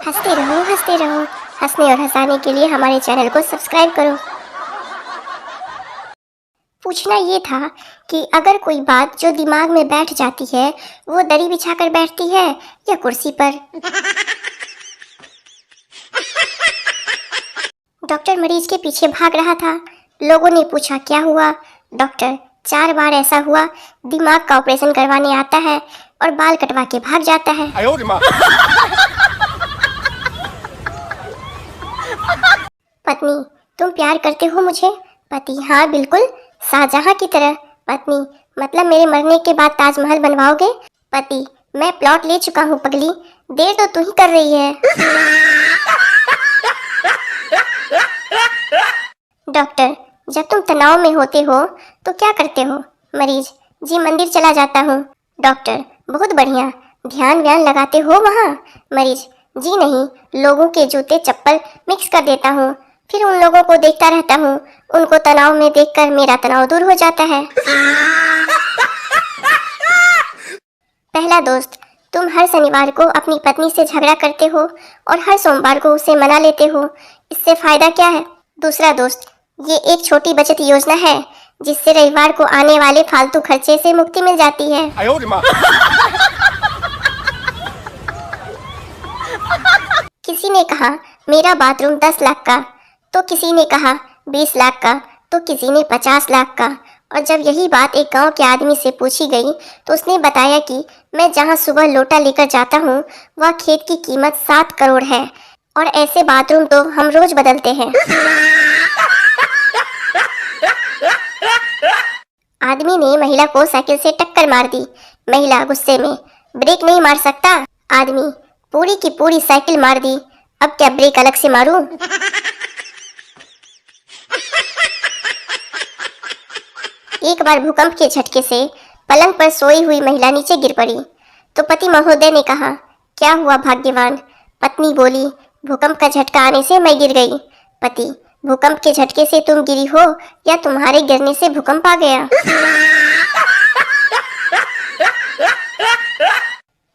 हंसते रहो। हंसने और हंसाने के लिए हमारे चैनल को सब्सक्राइब करो। पूछना ये था कि अगर कोई बात जो दिमाग में बैठ जाती है वो दरी बिछाकर बैठती है या कुर्सी पर। डॉक्टर मरीज के पीछे भाग रहा था। लोगों ने पूछा क्या हुआ। डॉक्टर 4 बार ऐसा हुआ, दिमाग का ऑपरेशन करवाने आता है और बाल कटवा के भाग जाता है। पत्नी, तुम प्यार करते हो मुझे? पति, हाँ बिल्कुल, शाहजहां की तरह। पत्नी, मतलब मेरे मरने के बाद ताजमहल बनवाओगे? पति, मैं प्लॉट ले चुका हूँ पगली, देर तो तू ही कर रही है। डॉक्टर, जब तुम तनाव में होते हो तो क्या करते हो? मरीज, जी मंदिर चला जाता हूँ। डॉक्टर, बहुत बढ़िया, ध्यान व्यान लगाते हो वहाँ? मरीज, जी नहीं, लोगों के जूते चप्पल मिक्स कर देता हूँ, फिर उन लोगों को देखता रहता हूँ, उनको तनाव में देखकर मेरा तनाव दूर हो जाता है। पहला दोस्त, तुम हर शनिवार को अपनी पत्नी से झगड़ा करते हो और हर सोमवार को उसे मना लेते हो, इससे फायदा क्या है? दूसरा दोस्त, ये एक छोटी बचत योजना है जिससे रविवार को आने वाले फालतू खर्चे से मुक्ति मिल जाती है। किसी ने कहा मेरा बाथरूम 10 लाख का, तो किसी ने कहा 20 लाख का, तो किसी ने 50 लाख का। और जब यही बात एक गांव के आदमी से पूछी गई तो उसने बताया कि मैं जहां सुबह लोटा लेकर जाता हूं वह खेत की कीमत 7 करोड़ है और ऐसे बाथरूम तो हम रोज बदलते हैं। आदमी ने महिला को साइकिल से टक्कर मार दी। महिला गुस्से में, ब्रेक नहीं मार सकता? आदमी, पूरी की पूरी साइकिल मार दी, अब क्या ब्रेक अलग से मारूं? एक बार भूकंप के झटके से पलंग पर सोई हुई महिला नीचे गिर पड़ी तो पति महोदय ने कहा क्या हुआ भाग्यवान? पत्नी बोली भूकंप का झटका आने से मैं गिर गई। पति, भूकंप के झटके से तुम गिरी हो या तुम्हारे गिरने से भूकंप आ गया?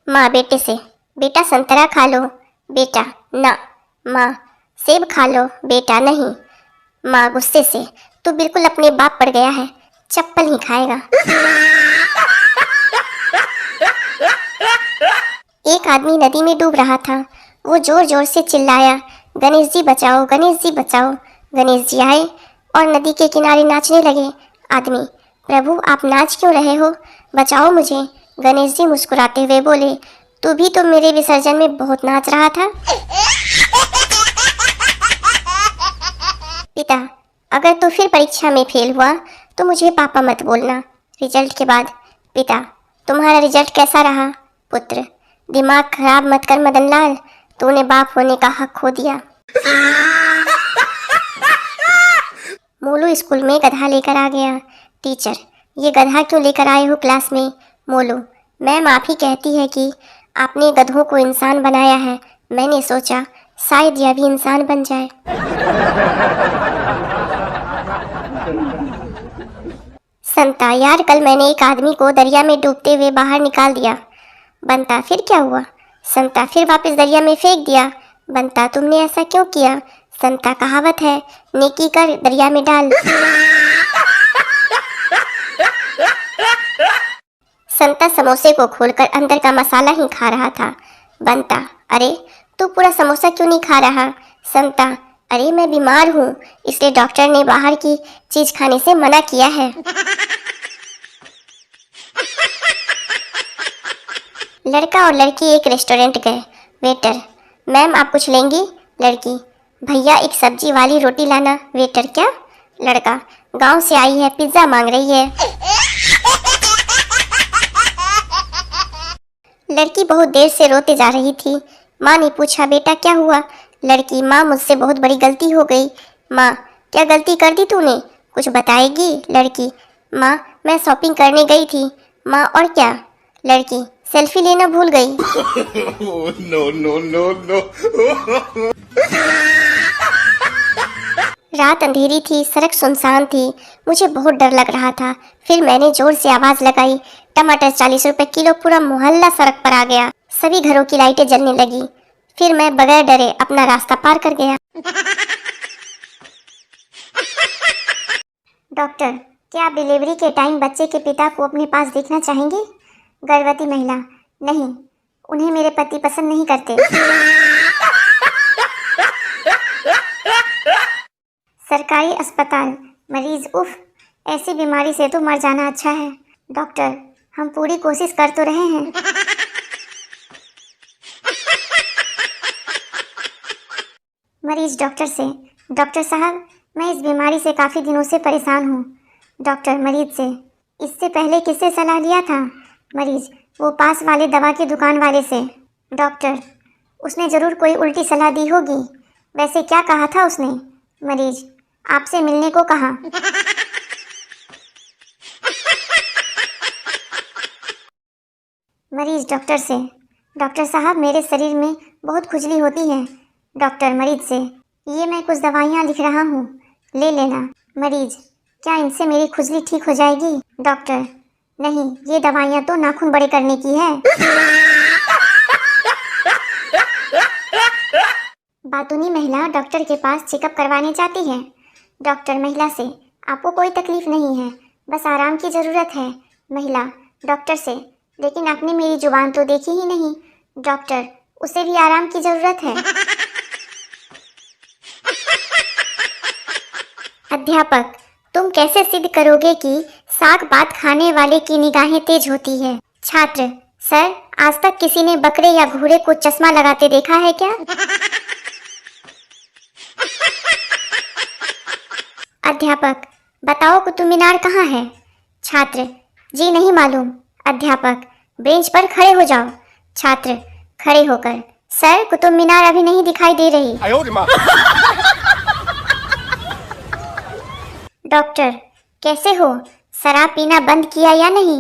माँ बेटे से, बेटा संतरा खा लो। बेटा, ना। माँ, सेब खा लो। बेटा, नहीं। माँ गुस्से से, तू बिल्कुल अपने बाप पड़ गया है, चप्पल ही खाएगा। एक आदमी नदी में डूब रहा था। वो जोर जोर से चिल्लाया, गणेश जी बचाओ, गणेश जी बचाओ। गणेश जी आए और नदी के किनारे नाचने लगे। आदमी, प्रभु आप नाच क्यों रहे हो? बचाओ मुझे। गणेश जी मुस्कुराते हुए बोले, तू भी तो मेरे विसर्जन में बहुत नाच रहा था। पिता, अगर तू फिर परीक्षा में फेल हुआ तो मुझे पापा मत बोलना। रिजल्ट के बाद, पिता, तुम्हारा रिजल्ट कैसा रहा? पुत्र, दिमाग खराब मत कर मदनलाल, तूने बाप होने का हक खो दिया। मोलू स्कूल में गधा लेकर आ गया। टीचर, ये गधा क्यों लेकर आए हो क्लास में? मोलू, मैम आप ही कहती है कि आपने गधों को इंसान बनाया है, मैंने सोचा शायद यह भी इंसान बन जाए। संता, यार कल मैंने एक आदमी को दरिया में डूबते हुए बाहर निकाल दिया। बंता, फिर क्या हुआ? संता, फिर वापस दरिया में फेंक दिया। बंता, तुमने ऐसा क्यों किया? संता, कहावत है, नेकी कर दरिया में डाल। संता समोसे को खोलकर अंदर का मसाला ही खा रहा था। बंता, अरे तू पूरा समोसा क्यों नहीं खा रहा? संता, अरे मैं बीमार हूँ, इसलिए डॉक्टर ने बाहर की चीज खाने से मना किया है। लड़का और लड़की एक रेस्टोरेंट गए। वेटर, मैम आप कुछ लेंगी? लड़की, भैया एक सब्जी वाली रोटी लाना। वेटर, क्या? लड़का, गांव से आई है, पिज्जा मांग रही है। लड़की बहुत देर से रोते जा रही थी। माँ ने पूछा बेटा क्या हुआ? लड़की, माँ मुझसे बहुत बड़ी गलती हो गई। माँ, क्या गलती कर दी तूने? कुछ बताएगी? लड़की, माँ मैं शॉपिंग करने गई थी। माँ, और क्या? लड़की, सेल्फी लेना भूल गई। No no no no. रात अंधेरी थी, सड़क सुनसान थी, मुझे बहुत डर लग रहा था। फिर मैंने जोर से आवाज लगाई, टमाटर 40 रुपए किलो। पूरा मोहल्ला सड़क पर आ गया, सभी घरों की लाइटें जलने लगी। फिर मैं बगैर डरे अपना रास्ता पार कर गया। डॉक्टर, क्या आप डिलीवरी के टाइम बच्चे के पिता को अपने पास देखना चाहेंगे? गर्भवती महिला: नहीं, उन्हें मेरे पति पसंद नहीं करते। सरकारी अस्पताल: मरीज: उफ, ऐसी बीमारी से तो मर जाना अच्छा है। डॉक्टर: हम पूरी कोशिश कर तो रहे हैं। मरीज डॉक्टर से: डॉक्टर साहब, मैं इस बीमारी से काफ़ी दिनों से परेशान हूँ। डॉक्टर मरीज से: इससे पहले किससे सलाह लिया था? मरीज: वो पास वाले दवा की दुकान वाले से। डॉक्टर: उसने ज़रूर कोई उल्टी सलाह दी होगी। वैसे क्या कहा था उसने? मरीज: आपसे मिलने को कहा। मरीज डॉक्टर से: डॉक्टर साहब, मेरे शरीर में बहुत खुजली होती है। डॉक्टर मरीज से: ये मैं कुछ दवाइयाँ लिख रहा हूँ, ले लेना। मरीज: क्या इनसे मेरी खुजली ठीक हो जाएगी? डॉक्टर: नहीं, ये दवाइयाँ तो नाखून बड़े करने की है। बातूनी महिला डॉक्टर के पास चेकअप करवाने जाती है। डॉक्टर महिला से: आपको कोई तकलीफ नहीं है, बस आराम की ज़रूरत है। महिला डॉक्टर से: लेकिन आपने मेरी जुबान तो देखी ही नहीं। डॉक्टर: उसे भी आराम की ज़रूरत है। अध्यापक: तुम कैसे सिद्ध करोगे कि साग पात खाने वाले की निगाहें तेज होती है? छात्र: सर, आज तक किसी ने बकरे या घोड़े को चश्मा लगाते देखा है क्या? अध्यापक: बताओ कुतुब मीनार कहाँ है? छात्र: जी नहीं मालूम। अध्यापक: बेंच पर खड़े हो जाओ। छात्र खड़े होकर: सर, कुतुब मीनार अभी नहीं दिखाई दे रही। डॉक्टर: कैसे हो? शराब पीना बंद किया या नहीं?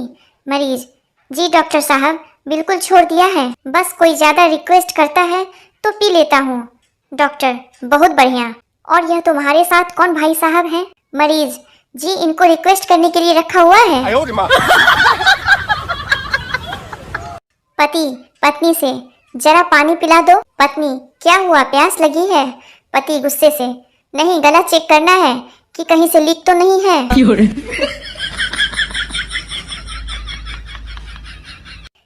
मरीज: जी डॉक्टर साहब, बिल्कुल छोड़ दिया है, बस कोई ज़्यादा रिक्वेस्ट करता है तो पी लेता हूँ। डॉक्टर: बहुत बढ़िया। और यह तुम्हारे साथ कौन भाई साहब हैं? मरीज: जी, इनको रिक्वेस्ट करने के लिए रखा हुआ है। पति पत्नी से: जरा पानी पिला दो। पत्नी: क्या हुआ, प्यास लगी है? पति गुस्से से: नहीं, गला चेक करना है कि कहीं से लीक तो नहीं है।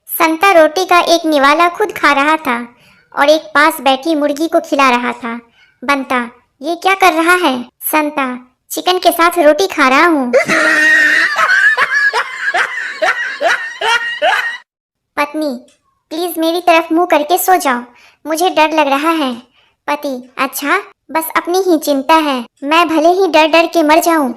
संता रोटी का एक निवाला खुद खा रहा था और एक पास बैठी मुर्गी को खिला रहा था। बंता: ये क्या कर रहा है? संता: चिकन के साथ रोटी खा रहा हूँ। पत्नी: प्लीज मेरी तरफ मुंह करके सो जाओ, मुझे डर लग रहा है। पति: अच्छा, बस अपनी ही चिंता है, मैं भले ही डर डर के मर जाऊं।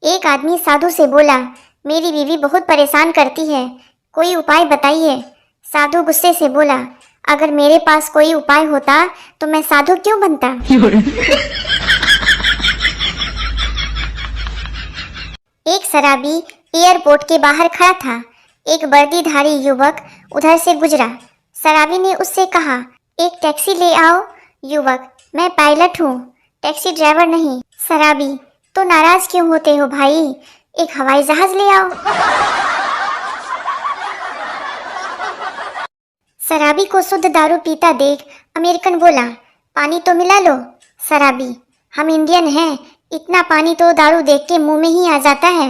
एक आदमी साधु से बोला: मेरी बीवी बहुत परेशान करती है, कोई उपाय बताइए। साधु गुस्से से बोला: अगर मेरे पास कोई उपाय होता तो मैं साधु क्यों बनता। एक शराबी एयरपोर्ट के बाहर खड़ा था। एक वर्दीधारी युवक उधर से गुजरा। शराबी ने उससे कहा: एक टैक्सी ले आओ। युवक: मैं पायलट हूँ, टैक्सी ड्राइवर नहीं। शराबी: तो नाराज क्यों होते हो भाई, एक हवाई जहाज ले आओ। शराबी को शुद्ध दारू पीता देख अमेरिकन बोला: पानी तो मिला लो। शराबी: हम इंडियन हैं, इतना पानी तो दारू देख के मुंह में ही आ जाता है।